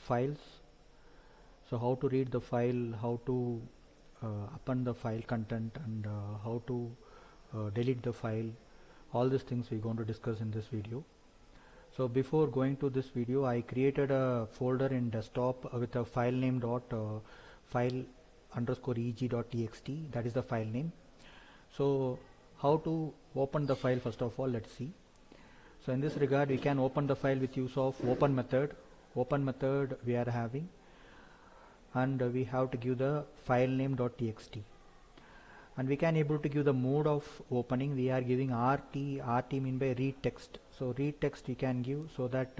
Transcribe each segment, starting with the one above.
files. So how to read the file, how to append the file content, and how to delete the file. All these things we're going to discuss in this video. So before going to this video, I created a folder in desktop with a file name file underscore eg.txt. That is the file name. So how to open the file, first of all, let's see. So in this regard, we can open the file with use of open method. Open method we are having, and we have to give the file name .txt, and we can able to give the mode of opening. We are giving RT mean by read text. So read text we can give, so that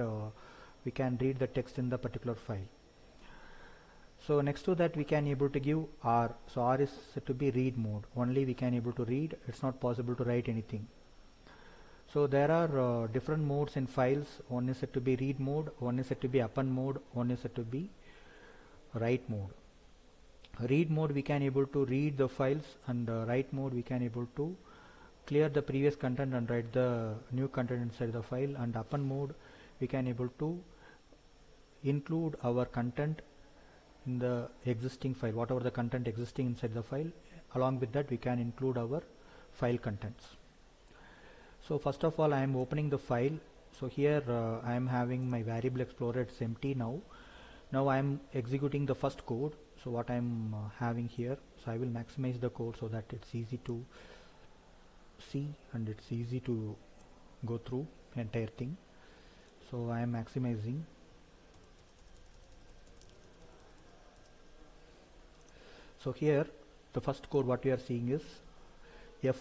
we can read the text in the particular file. So next to that we can able to give R. So R is said to be read mode. Only we can able to read. It's not possible to write anything. So there are different modes in files. One is said to be read mode, one is said to be append mode, one is said to be write mode. Read mode we can able to read the files, and write mode we can able to clear the previous content and write the new content inside the file. And append mode we can able to include our content in the existing file, whatever the content existing inside the file. Along with that we can include our file contents. So first of all, I am opening the file. So here I am having my variable explorer. It's empty now. Now I am executing the first code. So what I am having here, so I will maximize the code so that it's easy to see and it's easy to go through entire thing. So I am maximizing. So here the first code what we are seeing is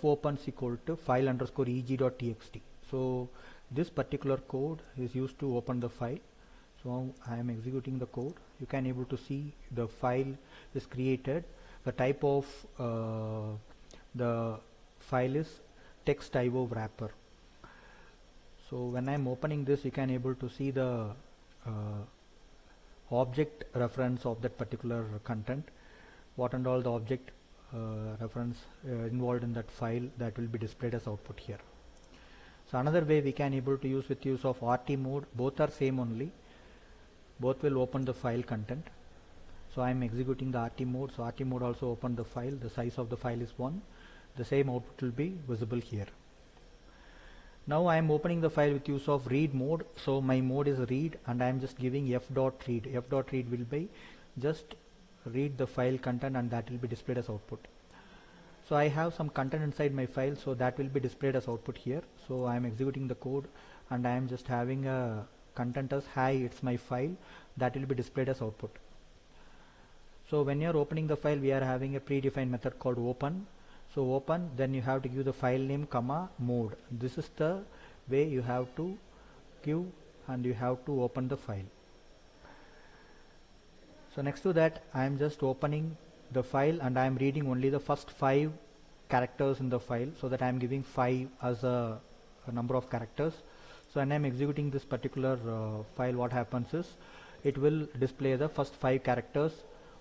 fopens equal to file underscore eg.txt. So this particular code is used to open the file. So I am executing the code. You can able to see the file is created. The type of the file is text IO wrapper. So when I am opening this, you can able to see the object reference of that particular content, what and all the object reference involved in that file, that will be displayed as output here. So another way we can able to use with use of RT mode. Both are same only. Both will open the file content. So I am executing the RT mode. So RT mode also open the file. The size of the file is 1. The same output will be visible here. Now I am opening the file with use of read mode. So my mode is read, and I am just giving f.read. F.read will be just read the file content, and that will be displayed as output. So I have some content inside my file, so that will be displayed as output here. So I am executing the code, and I am just having a content as hi, it's my file, that will be displayed as output. So when you are opening the file, we are having a predefined method called open. So open, then you have to give the file name comma mode. This is the way you have to give, and you have to open the file. So next to that, I am just opening the file, and I am reading only the first 5 characters in the file, so that I am giving 5 as a number of characters. So when I am executing this particular file, what happens is it will display the first 5 characters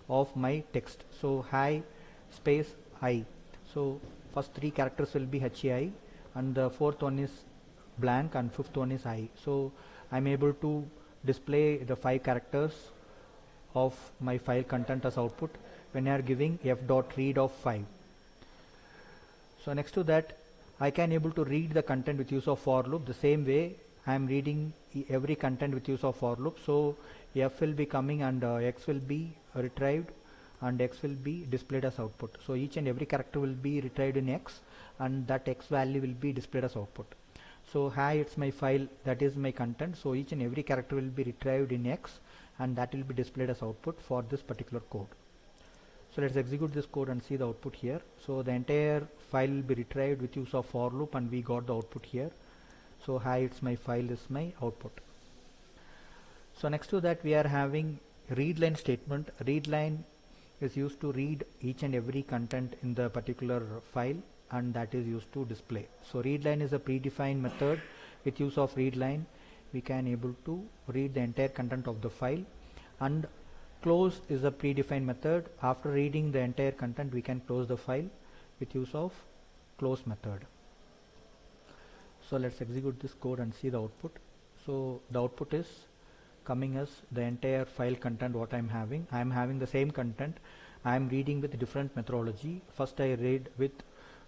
of my text. So hi space I. So first 3 characters will be HI, and the 4th one is blank, and 5th one is I. So I am able to display the 5 characters of my file content as output when I are giving f.read of 5. So next to that, I can able to read the content with use of for loop. The same way I am reading every content with use of for loop. So f will be coming, and x will be retrieved, and x will be displayed as output. So each and every character will be retrieved in x, and that x value will be displayed as output. So hi, it's my file, that is my content. So each and every character will be retrieved in x, and that will be displayed as output for this particular code. So let's execute this code and see the output here. So the entire file will be retrieved with use of for loop, and we got the output here. So hi, it's my file is my output. So next to that, we are having read line statement. Read line is used to read each and every content in the particular file, and that is used to display. So read line is a predefined method. With use of read line, we can able to read the entire content of the file. And close is a predefined method. After reading the entire content, we can close the file with use of close method. So let's execute this code and see the output. So the output is coming as the entire file content what I'm having. I'm having the same content. I'm reading with different methodology. First I read with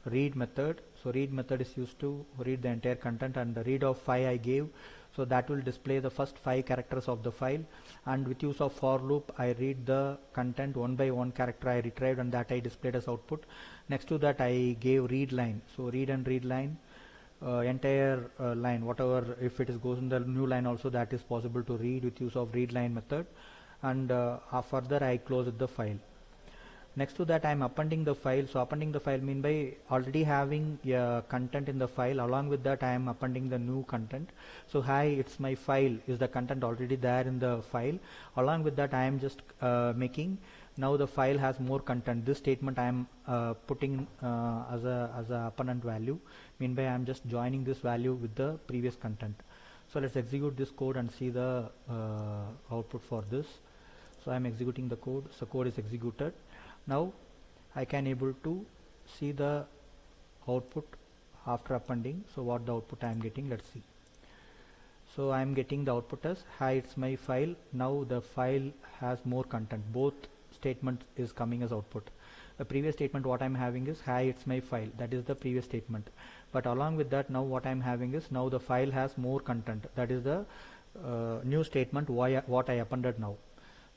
read method. So read method is used to read the entire content, and the read of 5 I gave, so that will display the first 5 characters of the file, and with use of for loop I read the content one by one character I retrieved, and that I displayed as output. Next to that I gave read line. So read and read line, entire line, whatever, if it is goes in the new line also, that is possible to read with use of read line method, and further I close the file. Next to that I am appending the file. So appending the file mean by already having content in the file, along with that I am appending the new content. So hi, it's my file is the content already there in the file. Along with that I am just making, now the file has more content. This statement I am putting as a appendant value, mean by I am just joining this value with the previous content. So let's execute this code and see the output for this. So I am executing the code. So code is executed. Now I can able to see the output after appending. So what the output I am getting, let's see. So I am getting the output as hi, it's my file. Now the file has more content. Both statements is coming as output. The previous statement what I am having is hi, it's my file. That is the previous statement. But along with that, now what I am having is now the file has more content. That is the new statement what I appended now.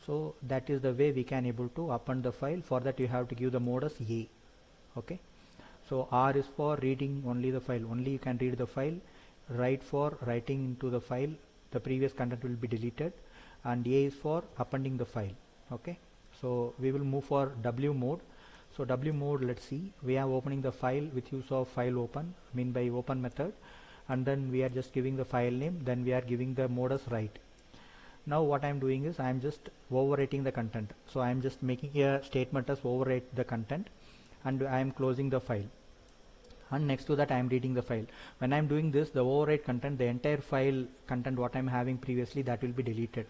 So that is the way we can able to append the file. For that you have to give the mode as A. Okay. So R is for reading only the file. Only you can read the file. Write for writing into the file. The previous content will be deleted. And A is for appending the file. Okay. So we will move for W mode. So W mode, let's see. We are opening the file with use of file open, mean by open method. And then we are just giving the file name. Then we are giving the mode as write. Now what I am doing is I am just overwriting the content. So I am just making a statement as overwrite the content, and I am closing the file. And next to that I am reading the file. When I am doing this, the overwrite content, the entire file content what I am having previously, that will be deleted.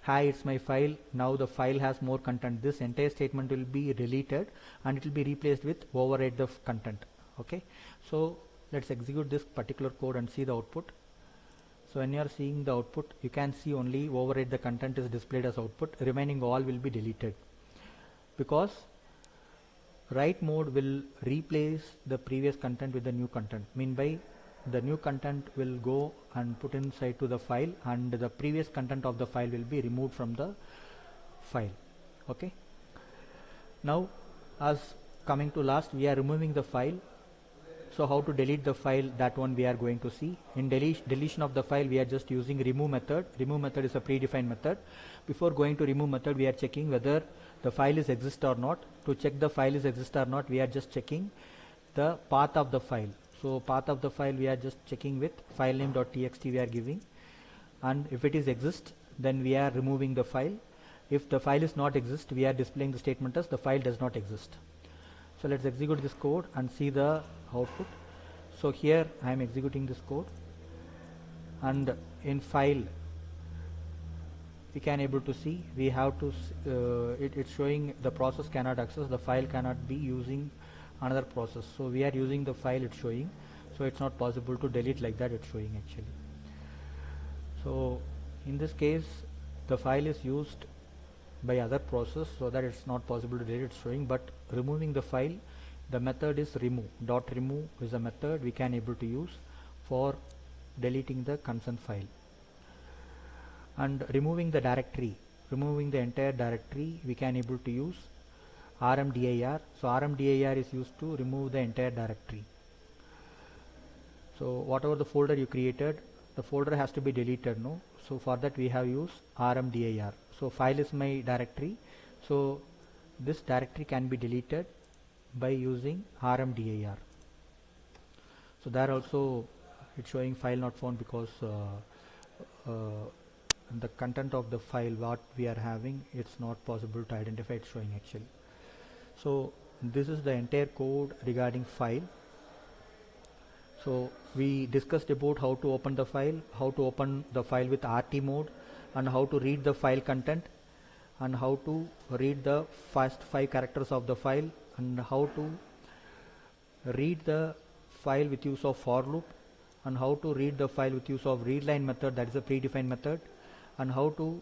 Hi, it's my file. Now the file has more content. This entire statement will be deleted and it will be replaced with overwrite the content. Okay. So let's execute this particular code and see the output. So when you are seeing the output, you can see only overwrite the content is displayed as output. Remaining all will be deleted, because write mode will replace the previous content with the new content. Mean by the new content will go and put inside to the file, and the previous content of the file will be removed from the file. Okay. Now as coming to last, we are removing the file. So how to delete the file, that one we are going to see. In deletion of the file, we are just using remove method. Remove method is a predefined method. Before going to remove method, we are checking whether the file is exist or not. To check the file is exist or not, we are just checking the path of the file. So path of the file we are just checking with filename.txt we are giving, and if it is exist, then we are removing the file. If the file is not exist, we are displaying the statement as the file does not exist. So let's execute this code and see the output. So here I am executing this code, and in file we can able to see we have to it's showing the process cannot access, the file cannot be using another process. So we are using the file, it's showing. So it's not possible to delete like that, it's showing actually. So in this case the file is used by other process, so that it's not possible to delete, it's showing. But removing the file, the method is remove. Dot remove is a method we can able to use for deleting the concerned file. And removing the directory, removing the entire directory, we can able to use rmdir. So rmdir is used to remove the entire directory. So whatever the folder you created, the folder has to be deleted, no? So for that we have used rmdir. So file is my directory, so this directory can be deleted by using rmdir. So there also it's showing file not found, because the content of the file what we are having, it's not possible to identify, it's showing actually. So this is the entire code regarding file. So we discussed about how to open the file, how to open the file with RT mode, and how to read the file content, and how to read the first 5 characters of the file, and how to read the file with use of for loop, and how to read the file with use of readline method, that is a predefined method, and how to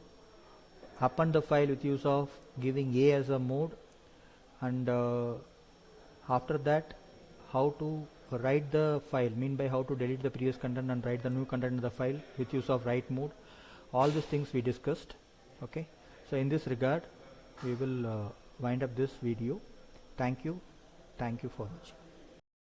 append the file with use of giving a as a mode, and after that how to write the file, mean by how to delete the previous content and write the new content in the file with use of write mode. All these things we discussed. Okay, so in this regard we will wind up this video. Thank you for watching.